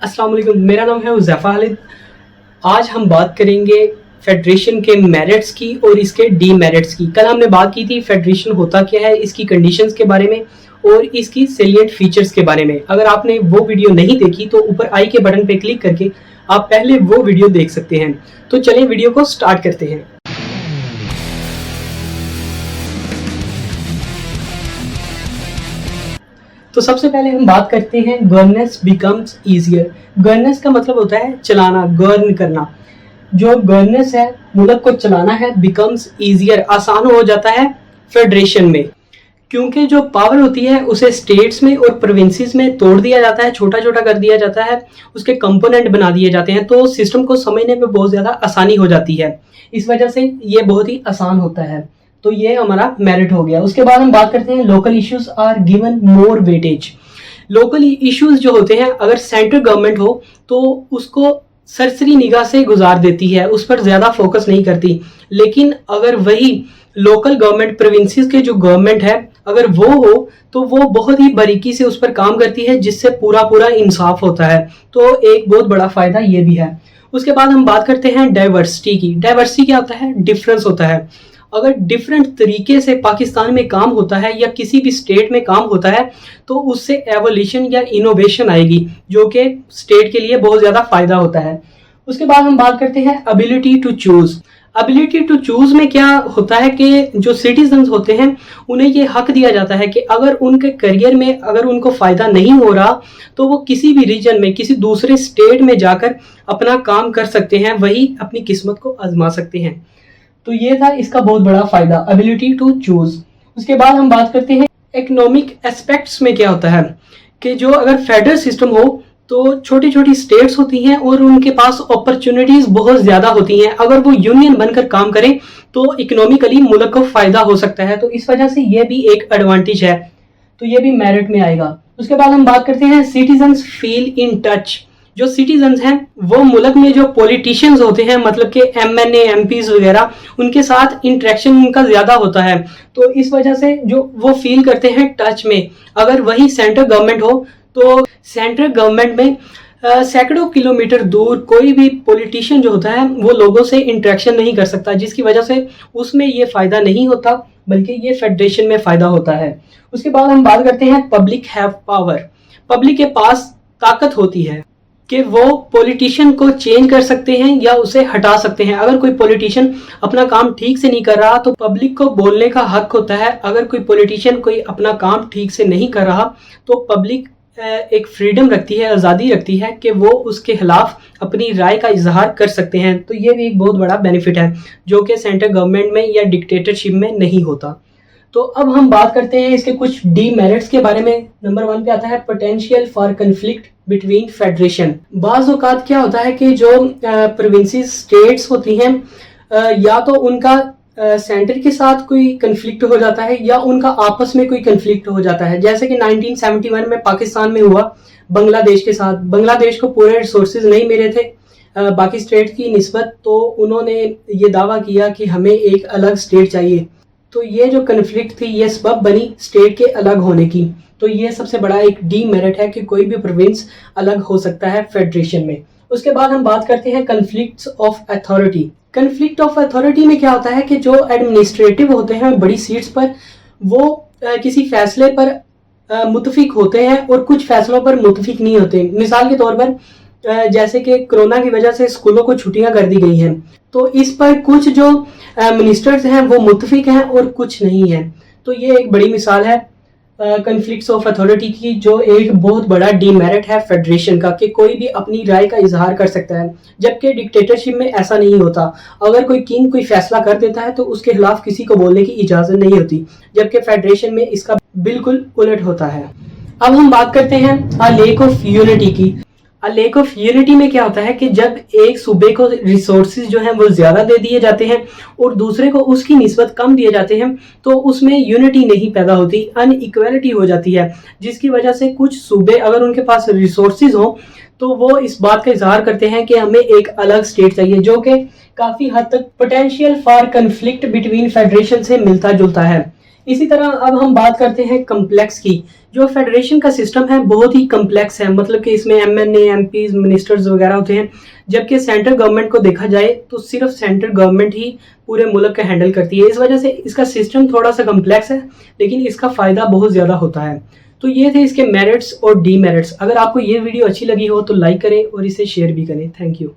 अस्सलाम वालेकुम, मेरा नाम है उज़ैफ़ा खालिद। आज हम बात करेंगे फेडरेशन के मेरिट्स की और इसके डीमेरिट्स की। कल हमने बात की थी फेडरेशन होता क्या है, इसकी कंडीशंस के बारे में और इसकी सैलिएंट फीचर्स के बारे में। अगर आपने वो वीडियो नहीं देखी तो ऊपर आई के बटन पे क्लिक करके आप पहले वो वीडियो देख सकते हैं। तो चलें वीडियो को स्टार्ट करते हैं। तो सबसे पहले हम बात करते हैं गवर्नेंस बिकम्स ईजियर। गवर्नेंस का मतलब होता है चलाना, गवर्न करना। जो गवर्नेंस है, मुल्क को चलाना है, बिकम्स ईजियर, आसान हो जाता है फेडरेशन में, क्योंकि जो पावर होती है उसे स्टेट्स में और प्रोविंसेस में तोड़ दिया जाता है, छोटा छोटा कर दिया जाता है, उसके कंपोनेंट बना दिए जाते हैं, तो सिस्टम को समझने में बहुत ज़्यादा आसानी हो जाती है। इस वजह से ये बहुत ही आसान होता है। तो ये हमारा मेरिट हो गया। उसके बाद हम बात करते हैं local issues are given more weightage. Local issues जो होते हैं, अगर सेंट्रल गवर्नमेंट हो तो उसको सरसरी निगाह से गुजार देती है, उस पर ज़्यादा फोकस नहीं करती। लेकिन अगर वही लोकल गवर्नमेंट, प्रोविंसेस के जो गवर्नमेंट है, अगर वो हो तो वो बहुत ही बारीकी से उस पर काम करती है, जिससे पूरा पूरा इंसाफ होता है। तो एक बहुत बड़ा फ़ायदा ये भी है। उसके बाद हम बात करते हैं डाइवर्सिटी की। डाइवर्सिटी क्या होता है? डिफरेंस होता है। अगर डिफरेंट तरीके से पाकिस्तान में काम होता है या किसी भी स्टेट में काम होता है तो उससे एवोल्यूशन या इनोवेशन आएगी, जो कि स्टेट के लिए बहुत ज़्यादा फायदा होता है। उसके बाद हम बात करते हैं ability to choose. Ability to choose में क्या होता है कि जो सिटीजन्स होते हैं उन्हें ये हक दिया जाता है कि अगर उनके करियर में अगर उनको फ़ायदा नहीं हो रहा तो वो किसी भी रीजन में, किसी दूसरे स्टेट में जाकर अपना काम कर सकते हैं, वही अपनी किस्मत को आजमा सकते हैं। तो ये था इसका बहुत बड़ा फायदा, एबिलिटी टू चूज। उसके बाद हम बात करते हैं इकोनॉमिक एस्पेक्ट्स में क्या होता है कि जो अगर फेडरल सिस्टम हो तो छोटी छोटी स्टेट्स होती हैं और उनके पास अपॉर्चुनिटीज बहुत ज़्यादा होती हैं। अगर वो यूनियन बनकर काम करें तो इकोनॉमिकली मुल्क को फ़ायदा हो सकता है। तो इस वजह से ये भी एक एडवांटेज है, तो ये भी मेरिट में आएगा। उसके बाद हम बात करते हैं सिटीजन्स फील इन टच। जो सिटीजन्स हैं वो मुल्क में जो पॉलिटिशियंस होते हैं, मतलब कि एमएनए, एमपीज वगैरह, उनके साथ इंटरेक्शन उनका ज़्यादा होता है। तो इस वजह से जो वो फील करते हैं टच में। अगर वही सेंट्रल गवर्नमेंट हो तो सेंट्रल गवर्नमेंट में सैकड़ों किलोमीटर दूर कोई भी पॉलिटिशियन जो होता है वो लोगों से इंटरेक्शन नहीं कर सकता, जिसकी वजह से उसमें ये फ़ायदा नहीं होता, बल्कि ये फेडरेशन में फ़ायदा होता है। उसके बाद हम बात करते हैं पब्लिक हैव पावर। पब्लिक के पास ताकत होती है कि वो पॉलिटिशियन को चेंज कर सकते हैं या उसे हटा सकते हैं। अगर कोई पॉलिटिशियन अपना काम ठीक से नहीं कर रहा तो पब्लिक को बोलने का हक होता है। अगर कोई पॉलिटिशियन कोई अपना काम ठीक से नहीं कर रहा तो पब्लिक एक फ्रीडम रखती है, आज़ादी रखती है कि वो उसके खिलाफ अपनी राय का इजहार कर सकते हैं। तो ये भी एक बहुत बड़ा बेनिफिट है जो कि सेंट्रल गवर्नमेंट में या डिक्टेटरशिप में नहीं होता। तो अब हम बात करते हैं इसके कुछ डीमेरिट्स के बारे में। नंबर 1 पे आता है potential for conflict between federation. बाज़ औक़ात क्या होता है कि जो प्रोविंसेस, स्टेट्स होती हैं, या तो उनका सेंटर के साथ कोई कन्फ्लिक्ट हो जाता है या उनका आपस में कोई कन्फ्लिक्ट हो जाता है। जैसे कि 1971 में पाकिस्तान में हुआ बांग्लादेश के साथ। बांग्लादेश को पूरे रिसोर्सेज नहीं मिले थे बाकी स्टेट की निस्बत, तो उन्होंने ये दावा किया कि हमें एक अलग स्टेट चाहिए। तो ये जो कन्फ्लिक्ट थी ये सबब बनी स्टेट के अलग होने की। तो ये सबसे बड़ा एक डीमेरिट है कि कोई भी प्रोविंस अलग हो सकता है फेडरेशन में। उसके बाद हम बात करते हैं conflicts of authority. Conflict of authority में क्या होता है कि जो एडमिनिस्ट्रेटिव होते हैं बड़ी सीट्स पर, वो किसी फैसले पर मुतफिक होते हैं और कुछ फैसलों पर मुतफिक नहीं होते। मिसाल के तौर पर जैसे कि कोरोना की वजह से स्कूलों को छुट्टियां कर दी गई हैं, तो इस पर कुछ जो मिनिस्टर्स हैं वो मुतफिक हैं और कुछ नहीं है। तो ये एक बड़ी मिसाल है कन्फ्लिक्ट्स ऑफ अथॉरिटी की, जो एक बहुत बड़ा डीमेरिट है फेडरेशन का, कि कोई भी अपनी राय का इजहार कर सकता है, जबकि डिक्टेटरशिप में ऐसा नहीं होता। अगर कोई किंग कोई फैसला कर देता है तो उसके खिलाफ किसी को बोलने की इजाज़त नहीं होती, जबकि फेडरेशन में इसका बिल्कुल उलट होता है। अब हम बात करते हैं अ लैक ऑफ यूनिटी की। लैक ऑफ यूनिटी में क्या होता है कि जब एक सूबे को रिसोर्सेज जो हैं वो ज़्यादा दे दिए जाते हैं और दूसरे को उसकी निस्बत कम दिए जाते हैं तो उसमें यूनिटी नहीं पैदा होती, अनइक्वालिटी हो जाती है, जिसकी वजह से कुछ सूबे अगर उनके पास रिसोर्सेज हो तो वो इस बात का इजहार करते हैं कि हमें एक अलग स्टेट चाहिए, जो कि काफ़ी हद तक potential for conflict between federation से मिलता जुलता है। इसी तरह अब हम बात करते हैं कम्प्लेक्स की। जो फेडरेशन का सिस्टम है बहुत ही कम्प्लेक्स है, मतलब कि इसमें MNA, MPs, मिनिस्टर्स वगैरह होते हैं, जबकि सेंट्रल गवर्नमेंट को देखा जाए तो सिर्फ सेंट्रल गवर्नमेंट ही पूरे मुल्क का हैंडल करती है। इस वजह से इसका सिस्टम थोड़ा सा कम्प्लेक्स है, लेकिन इसका फ़ायदा बहुत ज़्यादा होता है। तो ये थे इसके मेरिट्स और डीमेरिट्स। अगर आपको ये वीडियो अच्छी लगी हो तो लाइक करें और इसे शेयर भी करें। Thank you.